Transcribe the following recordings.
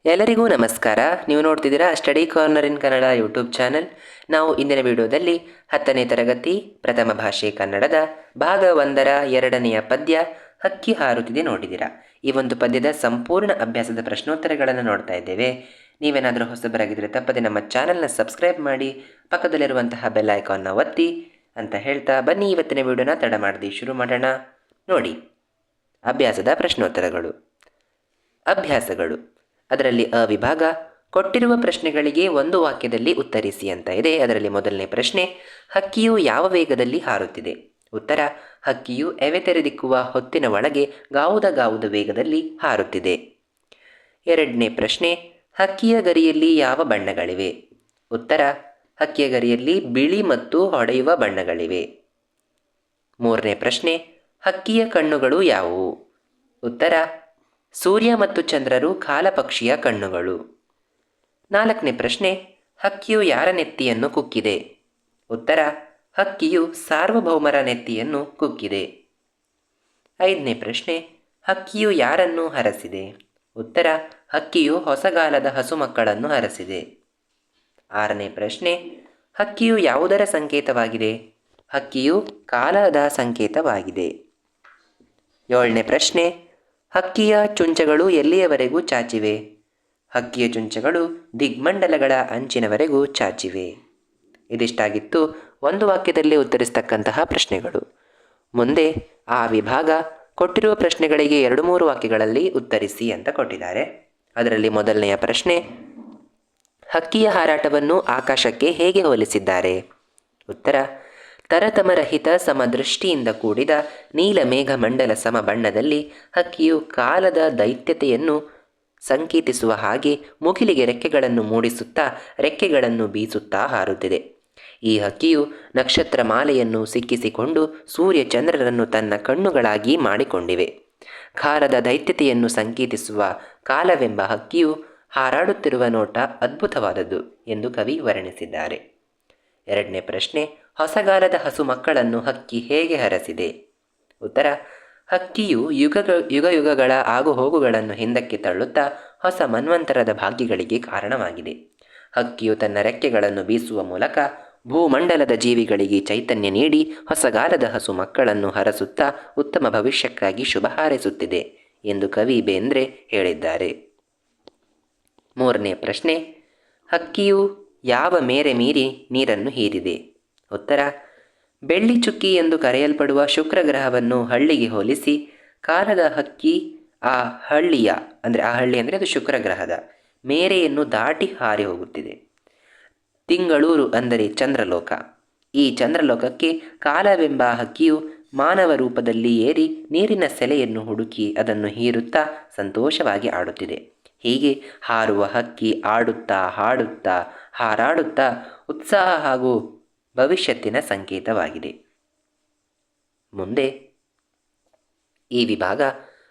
ಎಲ್ಲರಿಗೂ ನಮಸ್ಕಾರ. ನೀವು ನೋಡ್ತಿದ್ದೀರಾ ಸ್ಟಡಿ ಕಾರ್ನರ್ ಇನ್ ಕನ್ನಡ ಯೂಟ್ಯೂಬ್ ಚಾನಲ್. ನಾವು ಇಂದಿನ ವಿಡಿಯೋದಲ್ಲಿ 10ನೇ ತರಗತಿ ಪ್ರಥಮ ಭಾಷೆ ಕನ್ನಡದ ಭಾಗ 1ರ 2ನೆಯ ಪದ್ಯ ಹಕ್ಕಿ ಹಾರುತ್ತಿದೆ ನೋಡಿದ್ದೀರಾ. ಈ ಒಂದು ಪದ್ಯದ ಸಂಪೂರ್ಣ ಅಭ್ಯಾಸದ ಪ್ರಶ್ನೋತ್ತರಗಳನ್ನು ನೋಡ್ತಾ ಇದ್ದೇವೆ. ನೀವೇನಾದರೂ ಹೊಸಬರಾಗಿದ್ದರೆ ತಪ್ಪದೆ ನಮ್ಮ ಚಾನಲ್ನ ಸಬ್ಸ್ಕ್ರೈಬ್ ಮಾಡಿ, ಪಕ್ಕದಲ್ಲಿರುವಂತಹ ಬೆಲ್ ಐಕಾನ್ನ ಒತ್ತಿ ಅಂತ ಹೇಳ್ತಾ ಬನ್ನಿ ಇವತ್ತಿನ ವಿಡಿಯೋನ ತಡ ಮಾಡದೆ ಶುರು ಮಾಡೋಣ. ನೋಡಿ, ಅಭ್ಯಾಸದ ಪ್ರಶ್ನೋತ್ತರಗಳು. ಅಭ್ಯಾಸಗಳು ಅದರಲ್ಲಿ ಅ ವಿಭಾಗ, ಕೊಟ್ಟಿರುವ ಪ್ರಶ್ನೆಗಳಿಗೆ ಒಂದು ವಾಕ್ಯದಲ್ಲಿ ಉತ್ತರಿಸಿ ಅಂತ ಇದೆ. ಅದರಲ್ಲಿ ಮೊದಲನೇ ಪ್ರಶ್ನೆ, ಹಕ್ಕಿಯು ಯಾವ ವೇಗದಲ್ಲಿ ಹಾರುತ್ತಿದೆ? ಉತ್ತರ, ಹಕ್ಕಿಯು ಎವೆತೆರೆದಿಕ್ಕುವ ಹೊತ್ತಿನ ಒಳಗೆ ಗಾವುದ ವೇಗದಲ್ಲಿ ಹಾರುತ್ತಿದೆ. ಎರಡನೇ ಪ್ರಶ್ನೆ, ಹಕ್ಕಿಯ ಗರಿಯಲ್ಲಿ ಯಾವ ಬಣ್ಣಗಳಿವೆ? ಉತ್ತರ, ಹಕ್ಕಿಯ ಗರಿಯಲ್ಲಿ ಬಿಳಿ ಮತ್ತು ಹೊಡೆಯುವ ಬಣ್ಣಗಳಿವೆ. ಮೂರನೇ ಪ್ರಶ್ನೆ, ಹಕ್ಕಿಯ ಕಣ್ಣುಗಳು ಯಾವುವು? ಉತ್ತರ, ಸೂರ್ಯ ಮತ್ತು ಚಂದ್ರರು ಕಾಲಪಕ್ಷಿಯ ಕಣ್ಣುಗಳು. ನಾಲ್ಕನೇ ಪ್ರಶ್ನೆ, ಹಕ್ಕಿಯು ಯಾರ ನೆತ್ತಿಯನ್ನು ಕುಕ್ಕಿದೆ? ಉತ್ತರ, ಹಕ್ಕಿಯು ಸಾರ್ವಭೌಮರ ನೆತ್ತಿಯನ್ನು ಕುಕ್ಕಿದೆ. ಐದನೇ ಪ್ರಶ್ನೆ, ಹಕ್ಕಿಯು ಯಾರನ್ನು ಹರಸಿದೆ? ಉತ್ತರ, ಹಕ್ಕಿಯು ಹೊಸಗಾಲದ ಹಸುಮಕ್ಕಳನ್ನು ಹರಸಿದೆ. ಆರನೇ ಪ್ರಶ್ನೆ, ಹಕ್ಕಿಯು ಯಾವುದರ ಸಂಕೇತವಾಗಿದೆ? ಹಕ್ಕಿಯು ಕಾಲದ ಸಂಕೇತವಾಗಿದೆ. ಏಳನೇ ಪ್ರಶ್ನೆ, ಹಕ್ಕಿಯ ಚುಂಚಗಳು ಎಲ್ಲಿಯವರೆಗೂ ಚಾಚಿವೆ? ಹಕ್ಕಿಯ ಚುಂಚಗಳು ದಿಗ್ಮಂಡಲಗಳ ಅಂಚಿನವರೆಗೂ ಚಾಚಿವೆ. ಇದಿಷ್ಟಾಗಿತ್ತು ಒಂದು ವಾಕ್ಯದಲ್ಲಿ ಉತ್ತರಿಸ್ತಕ್ಕಂತಹ ಪ್ರಶ್ನೆಗಳು. ಮುಂದೆ ಆ ವಿಭಾಗ, ಕೊಟ್ಟಿರುವ ಪ್ರಶ್ನೆಗಳಿಗೆ 2-3 ವಾಕ್ಯಗಳಲ್ಲಿ ಉತ್ತರಿಸಿ ಅಂತ ಕೊಟ್ಟಿದ್ದಾರೆ. ಅದರಲ್ಲಿ ಮೊದಲನೆಯ ಪ್ರಶ್ನೆ, ಹಕ್ಕಿಯ ಹಾರಾಟವನ್ನು ಆಕಾಶಕ್ಕೆ ಹೇಗೆ ಹೋಲಿಸಿದ್ದಾರೆ? ಉತ್ತರ, ತರತಮರಹಿತ ಸಮದೃಷ್ಟಿಯಿಂದ ಕೂಡಿದ ನೀಲಮೇಘ ಮಂಡಲ ಸಮ ಬಣ್ಣದಲ್ಲಿ ಹಕ್ಕಿಯು ಕಾಲದ ದೈತ್ಯತೆಯನ್ನು ಸಂಕೇತಿಸುವ ಹಾಗೆ ಮುಗಿಲಿಗೆ ರೆಕ್ಕೆಗಳನ್ನು ಮೂಡಿಸುತ್ತಾ ರೆಕ್ಕೆಗಳನ್ನು ಬೀಸುತ್ತಾ ಹಾರುತ್ತಿದೆ. ಈ ಹಕ್ಕಿಯು ನಕ್ಷತ್ರ ಮಾಲೆಯನ್ನು ಸಿಕ್ಕಿಸಿಕೊಂಡು ಸೂರ್ಯ ಚಂದ್ರರನ್ನು ತನ್ನ ಕಣ್ಣುಗಳಾಗಿ ಮಾಡಿಕೊಂಡಿವೆ. ಕಾಲದ ದೈತ್ಯತೆಯನ್ನು ಸಂಕೇತಿಸುವ ಕಾಲವೆಂಬ ಹಕ್ಕಿಯು ಹಾರಾಡುತ್ತಿರುವ ನೋಟ ಅದ್ಭುತವಾದದ್ದು ಎಂದು ಕವಿ ವರ್ಣಿಸಿದ್ದಾರೆ. ಎರಡನೇ ಪ್ರಶ್ನೆ, ಹೊಸಗಾಲದ ಹಸು ಮಕ್ಕಳನ್ನು ಹಕ್ಕಿ ಹೇಗೆ ಹರಸಿದೆ? ಉತ್ತರ, ಹಕ್ಕಿಯು ಯುಗಗಳ ಆಗುಹೋಗುಗಳನ್ನು ಹಿಂದಕ್ಕೆ ತಳ್ಳುತ್ತಾ ಹೊಸ ಮನ್ವಂತರದ ಭಾಗ್ಯಗಳಿಗೆ ಕಾರಣವಾಗಿದೆ. ಹಕ್ಕಿಯು ತನ್ನ ರೆಕ್ಕೆಗಳನ್ನು ಬೀಸುವ ಮೂಲಕ ಭೂಮಂಡಲದ ಜೀವಿಗಳಿಗೆ ಚೈತನ್ಯ ನೀಡಿ ಹೊಸಗಾಲದ ಹಸು ಮಕ್ಕಳನ್ನು ಹರಸುತ್ತಾ ಉತ್ತಮ ಭವಿಷ್ಯಕ್ಕಾಗಿ ಶುಭ ಹಾರೈಸುತ್ತಿದೆ ಎಂದು ಕವಿ ಬೇಂದ್ರೆ ಹೇಳಿದ್ದಾರೆ. ಮೂರನೇ ಪ್ರಶ್ನೆ, ಹಕ್ಕಿಯು ಯಾವ ಮೇರೆ ಮೀರಿ ನೀರನ್ನು ಹೀರಿದೆ? ಉತ್ತರ, ಬೆಳ್ಳಿ ಚುಕ್ಕಿ ಎಂದು ಕರೆಯಲ್ಪಡುವ ಶುಕ್ರ ಗ್ರಹವನ್ನು ಹಳ್ಳಿಗೆ ಹೋಲಿಸಿ ಕಾಲದ ಹಕ್ಕಿ ಆ ಹಳ್ಳಿ ಅಂದರೆ ಅದು ಶುಕ್ರ ಗ್ರಹದ ಮೇರೆಯನ್ನು ದಾಟಿ ಹಾರಿ ಹೋಗುತ್ತಿದೆ. ತಿಂಗಳೂರು ಅಂದರೆ ಚಂದ್ರಲೋಕ. ಈ ಚಂದ್ರಲೋಕಕ್ಕೆ ಕಾಲವೆಂಬ ಹಕ್ಕಿಯು ಮಾನವ ರೂಪದಲ್ಲಿ ಏರಿ ನೀರಿನ ಸೆಲೆಯನ್ನು ಹುಡುಕಿ ಅದನ್ನು ಹೀರುತ್ತಾ ಸಂತೋಷವಾಗಿ ಆಡುತ್ತಿದೆ. ಹೀಗೆ ಹಾರುವ ಹಕ್ಕಿ ಆಡುತ್ತಾ ಹಾಡುತ್ತಾ ಹಾರಾಡುತ್ತಾ ಉತ್ಸಾಹ ಹಾಗೂ ಭವಿಷ್ಯತ್ತಿನ ಸಂಕೇತವಾಗಿದೆ. ಮುಂದೆ ಈ ವಿಭಾಗ,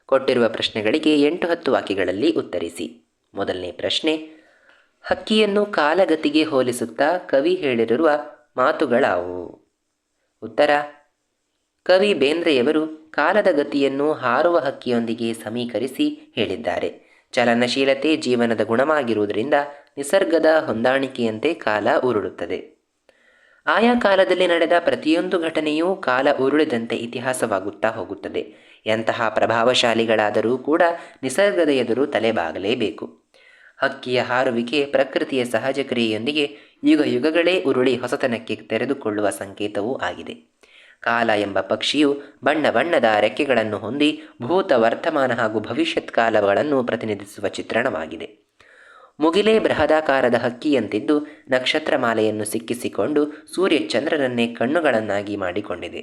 ಕೊಟ್ಟಿರುವ ಪ್ರಶ್ನೆಗಳಿಗೆ 8-10 ವಾಕ್ಯಗಳಲ್ಲಿ ಉತ್ತರಿಸಿ. ಮೊದಲನೇ ಪ್ರಶ್ನೆ, ಹಕ್ಕಿಯನ್ನು ಕಾಲಗತಿಗೆ ಹೋಲಿಸುತ್ತಾ ಕವಿ ಹೇಳಿರುವ ಮಾತುಗಳಾವುವು? ಉತ್ತರ, ಕವಿ ಬೇಂದ್ರೆಯವರು ಕಾಲದ ಗತಿಯನ್ನು ಹಾರುವ ಹಕ್ಕಿಯೊಂದಿಗೆ ಸಮೀಕರಿಸಿ ಹೇಳಿದ್ದಾರೆ. ಚಲನಶೀಲತೆ ಜೀವನದ ಗುಣವಾಗಿರುವುದರಿಂದ ನಿಸರ್ಗದ ಹೊಂದಾಣಿಕೆಯಂತೆ ಕಾಲ ಉರುಳುತ್ತದೆ. ಆಯಾ ಕಾಲದಲ್ಲಿ ನಡೆದ ಪ್ರತಿಯೊಂದು ಘಟನೆಯೂ ಕಾಲ ಉರುಳಿದಂತೆ ಇತಿಹಾಸವಾಗುತ್ತಾ ಹೋಗುತ್ತದೆ. ಎಂತಹ ಪ್ರಭಾವಶಾಲಿಗಳಾದರೂ ಕೂಡ ನಿಸರ್ಗದ ಎದುರು ತಲೆಬಾಗಲೇಬೇಕು. ಹಕ್ಕಿಯ ಹಾರುವಿಕೆ ಪ್ರಕೃತಿಯ ಸಹಜ ಕ್ರಿಯೆಯೊಂದಿಗೆ ಯುಗಗಳೇ ಉರುಳಿ ಹೊಸತನಕ್ಕೆ ತೆರೆದುಕೊಳ್ಳುವ ಸಂಕೇತವೂ ಆಗಿದೆ. ಕಾಲ ಎಂಬ ಪಕ್ಷಿಯು ಬಣ್ಣ ಬಣ್ಣದ ರೆಕ್ಕೆಗಳನ್ನು ಹೊಂದಿ ಭೂತ, ವರ್ತಮಾನ ಹಾಗೂ ಭವಿಷ್ಯತ್ ಕಾಲಗಳನ್ನು ಪ್ರತಿನಿಧಿಸುವ ಚಿತ್ರಣವಾಗಿದೆ. ಮುಗಿಲೇ ಬೃಹದಾಕಾರದ ಹಕ್ಕಿಯಂತಿದ್ದು ನಕ್ಷತ್ರಮಾಲೆಯನ್ನು ಸಿಕ್ಕಿಸಿಕೊಂಡು ಸೂರ್ಯ ಚಂದ್ರರನ್ನೇ ಕಣ್ಣುಗಳನ್ನಾಗಿ ಮಾಡಿಕೊಂಡಿದೆ.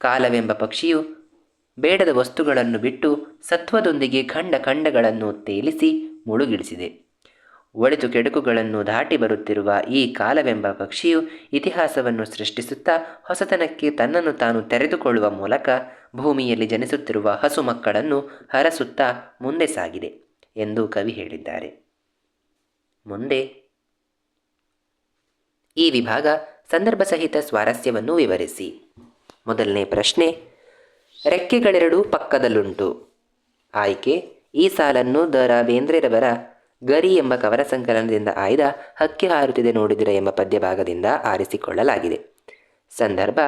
ಕಾಲವೆಂಬ ಪಕ್ಷಿಯು ಬೇಡದ ವಸ್ತುಗಳನ್ನು ಬಿಟ್ಟು ಸತ್ವದೊಂದಿಗೆ ಖಂಡಗಳನ್ನು ತೇಲಿಸಿ ಮುಳುಗಿಳಿಸಿದೆ. ಒಳಿತು ಕೆಡುಕುಗಳನ್ನು ದಾಟಿ ಬರುತ್ತಿರುವ ಈ ಕಾಲವೆಂಬ ಪಕ್ಷಿಯು ಇತಿಹಾಸವನ್ನು ಸೃಷ್ಟಿಸುತ್ತಾ ಹೊಸತನಕ್ಕೆ ತನ್ನನ್ನು ತಾನು ತೆರೆದುಕೊಳ್ಳುವ ಮೂಲಕ ಭೂಮಿಯಲ್ಲಿ ಜನಿಸುತ್ತಿರುವ ಹಸು ಮಕ್ಕಳನ್ನು ಹರಸುತ್ತಾ ಮುಂದೆ ಸಾಗಿದೆ ಎಂದು ಕವಿ ಹೇಳಿದ್ದಾರೆ. ಮುಂದೆ ಈ ವಿಭಾಗ, ಸಂದರ್ಭ ಸಹಿತ ಸ್ವಾರಸ್ಯವನ್ನು ವಿವರಿಸಿ. ಮೊದಲನೇ ಪ್ರಶ್ನೆ, ರೆಕ್ಕೆಗಳೆರಡು ಪಕ್ಕದಲ್ಲುಂಟು. ಆಯ್ಕೆ ಈ ಸಾಲನ್ನು ದ.ರಾ ಬೇಂದ್ರೆರವರ ಗರಿ ಎಂಬ ಕವನ ಸಂಕಲನದಿಂದ ಆಯ್ದ ಹಕ್ಕಿ ಹಾರುತ್ತಿದೆ ನೋಡಿದಿರ ಎಂಬ ಪದ್ಯಭಾಗದಿಂದ ಆರಿಸಿಕೊಳ್ಳಲಾಗಿದೆ. ಸಂದರ್ಭ: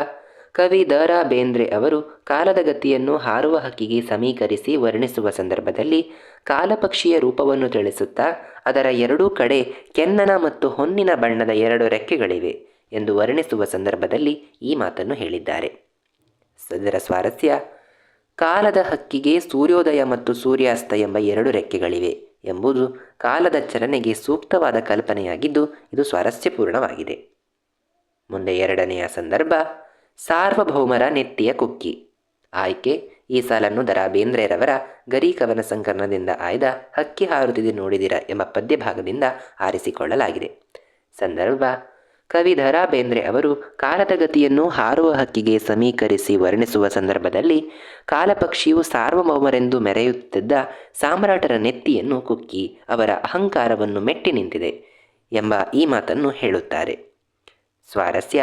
ಕವಿ ದ.ರಾ ಬೇಂದ್ರೆ ಅವರು ಕಾಲದ ಗತಿಯನ್ನು ಹಾರುವ ಹಕ್ಕಿಗೆ ಸಮೀಕರಿಸಿ ವರ್ಣಿಸುವ ಸಂದರ್ಭದಲ್ಲಿ ಕಾಲಪಕ್ಷಿಯ ರೂಪವನ್ನು ತಿಳಿಸುತ್ತಾ ಅದರ ಎರಡೂ ಕಡೆ ಕೆನ್ನನ ಮತ್ತು ಹೊನ್ನಿನ ಬಣ್ಣದ 2 ರೆಕ್ಕೆಗಳಿವೆ ಎಂದು ವರ್ಣಿಸುವ ಸಂದರ್ಭದಲ್ಲಿ ಈ ಮಾತನ್ನು ಹೇಳಿದ್ದಾರೆ. ಇದರ ಸ್ವಾರಸ್ಯ: ಕಾಲದ ಹಕ್ಕಿಗೆ ಸೂರ್ಯೋದಯ ಮತ್ತು ಸೂರ್ಯಾಸ್ತ ಎಂಬ 2 ರೆಕ್ಕೆಗಳಿವೆ ಎಂಬುದು ಕಾಲದ ಚಲನೆಗೆ ಸೂಕ್ತವಾದ ಕಲ್ಪನೆಯಾಗಿದ್ದು ಇದು ಸ್ವಾರಸ್ಯಪೂರ್ಣವಾಗಿದೆ. ಮುಂದೆ 2ನೆಯ ಸಂದರ್ಭ: ಸಾರ್ವಭೌಮರ ನೆತ್ತಿಯ ಕುಕ್ಕಿ. ಆಯ್ಕೆ: ಈ ಸಾಲನ್ನು ದ.ರಾ ಬೇಂದ್ರೆರವರ ಗರಿ ಕವನ ಸಂಕಲನದಿಂದ ಆಯ್ದ ಹಕ್ಕಿ ಹಾರುತ್ತಿದೆ ನೋಡಿದಿರ ಎಂಬ ಪದ್ಯಭಾಗದಿಂದ ಆರಿಸಿಕೊಳ್ಳಲಾಗಿದೆ. ಸಂದರ್ಭ: ಕವಿ ದ.ರಾ ಬೇಂದ್ರೆ ಅವರು ಕಾಲದ ಗತಿಯನ್ನು ಹಾರುವ ಹಕ್ಕಿಗೆ ಸಮೀಕರಿಸಿ ವರ್ಣಿಸುವ ಸಂದರ್ಭದಲ್ಲಿ ಕಾಲಪಕ್ಷಿಯು ಸಾರ್ವಭೌಮರೆಂದು ಮೆರೆಯುತ್ತಿದ್ದ ಸಾಮ್ರಾಟರ ನೆತ್ತಿಯನ್ನು ಕುಕ್ಕಿ ಅವರ ಅಹಂಕಾರವನ್ನು ಮೆಟ್ಟಿ ನಿಂತಿದೆ ಎಂಬ ಈ ಮಾತನ್ನು ಹೇಳುತ್ತಾರೆ. ಸ್ವಾರಸ್ಯ: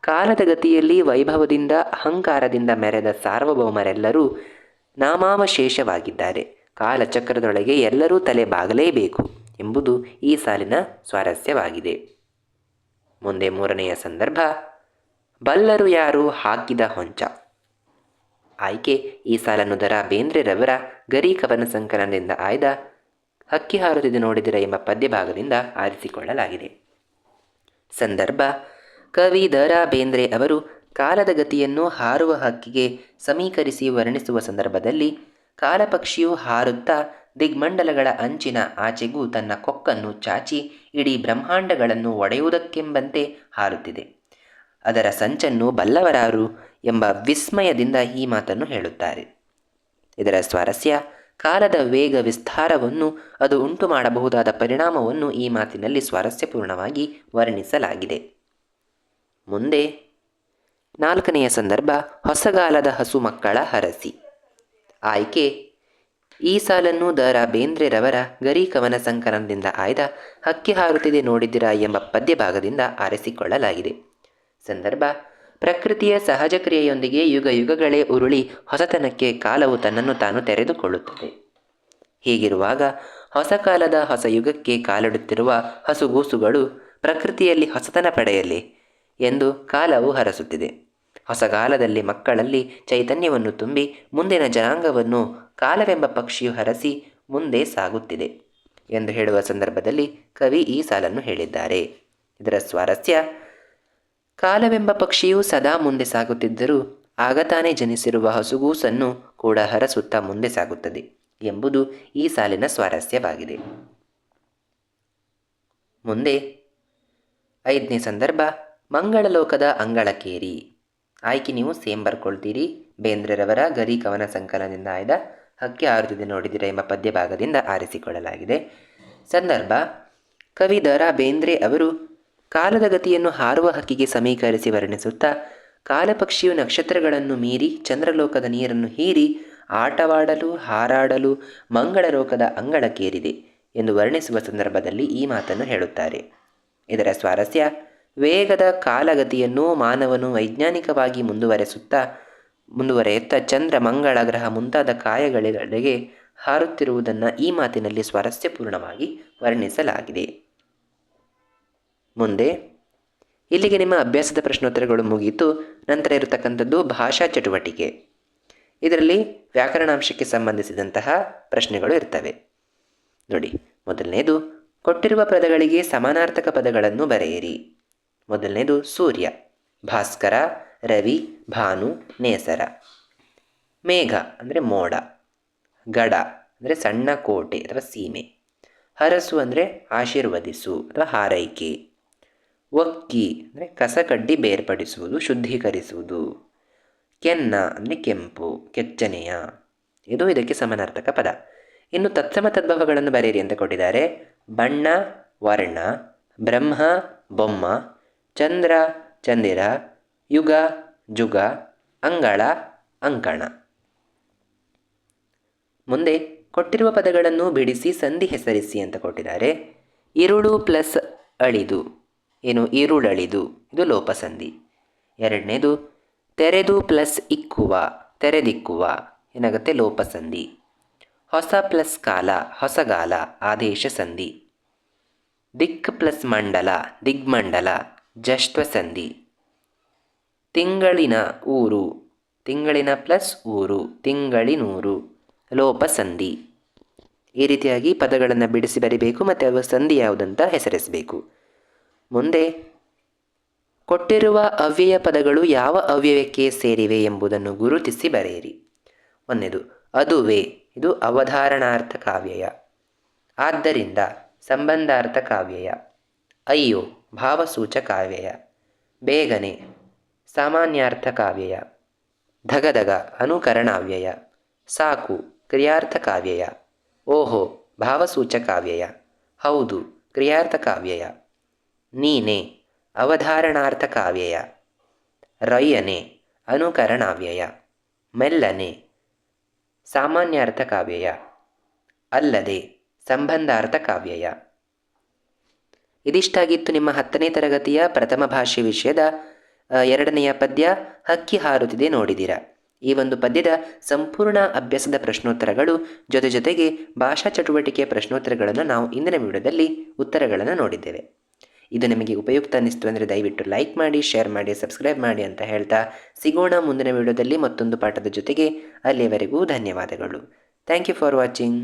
ಕಾಲದ ಗತಿಯಲ್ಲಿ ವೈಭವದಿಂದ ಅಹಂಕಾರದಿಂದ ಮೆರೆದ ಸಾರ್ವಭೌಮರೆಲ್ಲರೂ ನಾಮಾವಶೇಷವಾಗಿದ್ದಾರೆ. ಕಾಲಚಕ್ರದೊಳಗೆ ಎಲ್ಲರೂ ತಲೆ ಬಾಗಲೇಬೇಕು ಎಂಬುದು ಈ ಸಾಲಿನ ಸ್ವಾರಸ್ಯವಾಗಿದೆ. ಮುಂದೆ 3ನೆಯ ಸಂದರ್ಭ: ಬಲ್ಲರು ಯಾರು ಹಾಕಿದ ಹೊಂಚ. ಆಯ್ಕೆ: ಈ ಸಾಲನ್ನು ದ.ರಾ ಬೇಂದ್ರೆರವರ ಗರಿ ಕವನ ಸಂಕಲನದಿಂದ ಆಯ್ದ ಹಕ್ಕಿ ಹಾರುತ್ತಿದೆ ನೋಡಿದಿರ ಎಂಬ ಪದ್ಯಭಾಗದಿಂದ ಆರಿಸಿಕೊಳ್ಳಲಾಗಿದೆ. ಸಂದರ್ಭ: ಕವಿ ದ.ರಾ ಬೇಂದ್ರೆ ಅವರು ಕಾಲದ ಗತಿಯನ್ನು ಹಾರುವ ಹಕ್ಕಿಗೆ ಸಮೀಕರಿಸಿ ವರ್ಣಿಸುವ ಸಂದರ್ಭದಲ್ಲಿ ಕಾಲಪಕ್ಷಿಯು ಹಾರುತ್ತಾ ದಿಗ್ಮಂಡಲಗಳ ಅಂಚಿನ ಆಚೆಗೂ ತನ್ನ ಕೊಕ್ಕನ್ನು ಚಾಚಿ ಇಡೀ ಬ್ರಹ್ಮಾಂಡಗಳನ್ನು ಒಡೆಯುವುದಕ್ಕೆಂಬಂತೆ ಹಾರುತ್ತಿದೆ. ಅದರ ಸಂಚನ್ನು ಬಲ್ಲವರಾರು ಎಂಬ ವಿಸ್ಮಯದಿಂದ ಈ ಮಾತನ್ನು ಹೇಳುತ್ತಾರೆ. ಇದರ ಸ್ವಾರಸ್ಯ: ಕಾಲದ ವೇಗ ವಿಸ್ತಾರವನ್ನು ಅದು ಉಂಟು ಮಾಡಬಹುದಾದ ಪರಿಣಾಮವನ್ನು ಈ ಮಾತಿನಲ್ಲಿ ಸ್ವಾರಸ್ಯಪೂರ್ಣವಾಗಿ ವರ್ಣಿಸಲಾಗಿದೆ. ಮುಂದೆ 4ನೆಯ ಸಂದರ್ಭ: ಹೊಸಗಾಲದ ಹಸು ಮಕ್ಕಳ ಹರಸಿ. ಆಯ್ಕೆ: ಈ ಸಾಲನ್ನು ದ.ರಾ ಬೇಂದ್ರೆರವರ ಗರಿ ಕವನ ಸಂಕಲನದಿಂದ ಆಯ್ದ ಹಕ್ಕಿ ಹಾರುತ್ತಿದೆ ನೋಡಿದಿರ ಎಂಬ ಪದ್ಯಭಾಗದಿಂದ ಆರಿಸಿಕೊಳ್ಳಲಾಗಿದೆ. ಸಂದರ್ಭ: ಪ್ರಕೃತಿಯ ಸಹಜ ಕ್ರಿಯೆಯೊಂದಿಗೆ ಯುಗ ಯುಗಗಳೇ ಉರುಳಿ ಹೊಸತನಕ್ಕೆ ಕಾಲವು ತನ್ನನ್ನು ತಾನು ತೆರೆದುಕೊಳ್ಳುತ್ತದೆ. ಹೀಗಿರುವಾಗ ಹೊಸ ಕಾಲದ ಹೊಸ ಯುಗಕ್ಕೆ ಕಾಲಿಡುತ್ತಿರುವ ಹಸುಗೂಸುಗಳು ಪ್ರಕೃತಿಯಲ್ಲಿ ಹೊಸತನ ಪಡೆಯಲಿ ಎಂದು ಕಾಲವು ಹರಸುತ್ತಿದೆ. ಹೊಸಗಾಲದಲ್ಲಿ ಮಕ್ಕಳಲ್ಲಿ ಚೈತನ್ಯವನ್ನು ತುಂಬಿ ಮುಂದಿನ ಜನಾಂಗವನ್ನು ಕಾಲವೆಂಬ ಪಕ್ಷಿಯು ಹರಸಿ ಮುಂದೆ ಸಾಗುತ್ತಿದೆ ಎಂದು ಹೇಳುವ ಸಂದರ್ಭದಲ್ಲಿ ಕವಿ ಈ ಸಾಲನ್ನು ಹೇಳಿದ್ದಾರೆ. ಇದರ ಸ್ವಾರಸ್ಯ: ಕಾಲವೆಂಬ ಪಕ್ಷಿಯು ಸದಾ ಮುಂದೆ ಸಾಗುತ್ತಿದ್ದರೂ ಆಗ ತಾನೇ ಜನಿಸಿರುವ ಹಸುಗೂಸನ್ನು ಕೂಡ ಹರಸುತ್ತಾ ಮುಂದೆ ಸಾಗುತ್ತದೆ ಎಂಬುದು ಈ ಸಾಲಿನ ಸ್ವಾರಸ್ಯವಾಗಿದೆ. ಮುಂದೆ 5ನೇ ಸಂದರ್ಭ: ಮಂಗಳಲೋಕದ ಅಂಗಳಕೇರಿ. ಆಯ್ಕೆ ನೀವು ಸೇಮ್ ಬರ್ಕೊಳ್ತೀರಿ. ಬೇಂದ್ರೆರವರ ಗರಿ ಕವನ ಸಂಕಲನದಿಂದ ಆಯ್ದ ಹಕ್ಕಿ ಹಾರುತ್ತಿದೆ ನೋಡಿದಿರ ಎಂಬ ಪದ್ಯಭಾಗದಿಂದ ಆರಿಸಿಕೊಳ್ಳಲಾಗಿದೆ. ಸಂದರ್ಭ: ಕವಿ ದ.ರಾ ಬೇಂದ್ರೆ ಅವರು ಕಾಲದ ಗತಿಯನ್ನು ಹಾರುವ ಹಕ್ಕಿಗೆ ಸಮೀಕರಿಸಿ ವರ್ಣಿಸುತ್ತಾ ಕಾಲಪಕ್ಷಿಯು ನಕ್ಷತ್ರಗಳನ್ನು ಮೀರಿ ಚಂದ್ರಲೋಕದ ನೀರನ್ನು ಹೀರಿ ಆಟವಾಡಲು ಹಾರಾಡಲು ಮಂಗಳಲೋಕದ ಅಂಗಳಕ್ಕೇರಿದೆ ಎಂದು ವರ್ಣಿಸುವ ಸಂದರ್ಭದಲ್ಲಿ ಈ ಮಾತನ್ನು ಹೇಳುತ್ತಾರೆ. ಇದರ ಸ್ವಾರಸ್ಯ: ವೇಗದ ಕಾಲಗತಿಯನ್ನು ಮಾನವನು ವೈಜ್ಞಾನಿಕವಾಗಿ ಮುಂದುವರೆಯುತ್ತಾ ಚಂದ್ರ ಮಂಗಳ ಗ್ರಹ ಮುಂತಾದ ಕಾಯಗಳೆಡೆಗೆ ಹಾರುತ್ತಿರುವುದನ್ನು ಈ ಮಾತಿನಲ್ಲಿ ಸ್ವಾರಸ್ಯಪೂರ್ಣವಾಗಿ ವರ್ಣಿಸಲಾಗಿದೆ. ಮುಂದೆ ಇಲ್ಲಿಗೆ ನಿಮ್ಮ ಅಭ್ಯಾಸದ ಪ್ರಶ್ನೋತ್ತರಗಳು ಮುಗಿಯಿತು. ನಂತರ ಇರತಕ್ಕಂಥದ್ದು ಭಾಷಾ ಚಟುವಟಿಕೆ. ಇದರಲ್ಲಿ ವ್ಯಾಕರಣಾಂಶಕ್ಕೆ ಸಂಬಂಧಿಸಿದಂತಹ ಪ್ರಶ್ನೆಗಳು ಇರ್ತವೆ. ನೋಡಿ, ಮೊದಲನೇದು ಕೊಟ್ಟಿರುವ ಪದಗಳಿಗೆ ಸಮಾನಾರ್ಥಕ ಪದಗಳನ್ನು ಬರೆಯಿರಿ. ಮೊದಲನೇದು ಸೂರ್ಯ, ಭಾಸ್ಕರ, ರವಿ, ಭಾನು, ನೇಸರ. ಮೇಘ ಅಂದರೆ ಮೋಡ. ಗಡ ಅಂದರೆ ಸಣ್ಣ ಕೋಟೆ ಅಥವಾ ಸೀಮೆ. ಹರಸು ಅಂದರೆ ಆಶೀರ್ವದಿಸು ಅಥವಾ ಹಾರೈಕೆ. ಒಕ್ಕಿ ಅಂದರೆ ಕಸಕಡ್ಡಿ ಬೇರ್ಪಡಿಸುವುದು, ಶುದ್ಧೀಕರಿಸುವುದು. ಕೆನ್ನ ಅಂದರೆ ಕೆಂಪು, ಕೆಚ್ಚನೆಯ. ಇದು ಇದಕ್ಕೆ ಸಮಾನಾರ್ಥಕ ಪದ. ಇನ್ನು ತತ್ಸಮ ತದ್ಭವಗಳನ್ನು ಬರೆಯಿರಿ ಅಂತ ಕೊಟ್ಟಿದ್ದಾರೆ. ಬಣ್ಣ, ವರ್ಣ. ಬ್ರಹ್ಮ, ಬೊಮ್ಮ. ಚಂದ್ರ, ಚಂದಿರ. ಯುಗ, ಜುಗ. ಅಂಗಳ, ಅಂಕಣ. ಮುಂದೆ ಕೊಟ್ಟಿರುವ ಪದಗಳನ್ನು ಬಿಡಿಸಿ ಸಂಧಿ ಹೆಸರಿಸಿ ಅಂತ ಕೊಟ್ಟಿದ್ದಾರೆ. ಇರುಳು ಪ್ಲಸ್ ಅಳಿದು, ಏನು ಈರುಳಳಿದು, ಇದು ಲೋಪಸಂಧಿ. ಎರಡನೇದು ತೆರೆದು ಪ್ಲಸ್ ಇಕ್ಕುವ, ತೆರೆದಿಕ್ಕುವ, ಏನಾಗುತ್ತೆ ಲೋಪಸಂಧಿ. ಹೊಸ ಪ್ಲಸ್ ಕಾಲ ಹೊಸಗಾಲ ಆದೇಶ ಸಂಧಿ. ದಿಕ್ ಪ್ಲಸ್ ಮಂಡಲ ದಿಗ್ಮಂಡಲ ಜಶ್ವ ಸಂಧಿ. ತಿಂಗಳಿನ ಊರು ತಿಂಗಳಿನ ಪ್ಲಸ್ ಊರು ತಿಂಗಳಿನೂರು ಲೋಪ ಸಂಧಿ. ಈ ರೀತಿಯಾಗಿ ಪದಗಳನ್ನು ಬಿಡಿಸಿ ಬರಿಬೇಕು ಮತ್ತು ಅವ ಸಂಧಿ ಯಾವುದಂತ ಹೆಸರಿಸಬೇಕು. ಮುಂದೆ ಕೊಟ್ಟಿರುವ ಅವ್ಯಯ ಪದಗಳು ಯಾವ ಅವ್ಯಯಕ್ಕೆ ಸೇರಿವೆ ಎಂಬುದನ್ನು ಗುರುತಿಸಿ ಬರೆಯಿರಿ. ಒಂದನೇದು ಅದುವೇ, ಇದು ಅವಧಾರಣಾರ್ಥಕ ಅವ್ಯಯ. ಆದ್ದರಿಂದ ಸಂಬಂಧಾರ್ಥಕ ಅವ್ಯಯ. ಅಯ್ಯೋ ಭಾವಸೂಚಕ ಅವ್ಯಯ. ಬೇಗನೆ ಸಾಮಾನ್ಯಾರ್ಥಕ ಅವ್ಯಯ. ಧಗಧಗ ಅನುಕರಣಾವ್ಯಯ. ಸಾಕು ಕ್ರಿಯಾರ್ಥಕಾವ್ಯಯ. ಓಹೋ ಭಾವಸೂಚಕಾವ್ಯಯ. ಹೌದು ಕ್ರಿಯಾರ್ಥಕಾವ್ಯಯ. ನೀನೆ ಅವಧಾರಣಾರ್ಥಕಾವ್ಯಯ. ರಯ್ಯನೆ ಅನುಕರಣಾವ್ಯಯ. ಮೆಲ್ಲನೆ ಸಾಮಾನ್ಯಾರ್ಥಕಾವ್ಯಯ. ಅಲ್ಲದೆ ಸಂಬಂಧಾರ್ಥಕಾವ್ಯಯ. ಇದಿಷ್ಟಾಗಿತ್ತು ನಿಮ್ಮ 10ನೇ ತರಗತಿಯ ಪ್ರಥಮ ಭಾಷೆ ವಿಷಯದ 2ನೆಯ ಪದ್ಯ ಹಕ್ಕಿ ಹಾರುತ್ತಿದೆ ನೋಡಿದಿರ. ಈ ಒಂದು ಪದ್ಯದ ಸಂಪೂರ್ಣ ಅಭ್ಯಾಸದ ಪ್ರಶ್ನೋತ್ತರಗಳು ಜೊತೆಗೆ ಭಾಷಾ ಚಟುವಟಿಕೆಯ ಪ್ರಶ್ನೋತ್ತರಗಳನ್ನು ನಾವು ಇಂದಿನ ವಿಡಿಯೋದಲ್ಲಿ ಉತ್ತರಗಳನ್ನು ನೋಡಿದ್ದೇವೆ. ಇದು ನಿಮಗೆ ಉಪಯುಕ್ತ ಅನ್ನಿಸ್ತು ಅಂದರೆ ದಯವಿಟ್ಟು ಲೈಕ್ ಮಾಡಿ, ಶೇರ್ ಮಾಡಿ, ಸಬ್ಸ್ಕ್ರೈಬ್ ಮಾಡಿ ಅಂತ ಹೇಳ್ತಾ ಸಿಗೋಣ ಮುಂದಿನ ವಿಡಿಯೋದಲ್ಲಿ ಮತ್ತೊಂದು ಪಾಠದ ಜೊತೆಗೆ. ಅಲ್ಲಿಯವರೆಗೂ ಧನ್ಯವಾದಗಳು. Thank you for watching.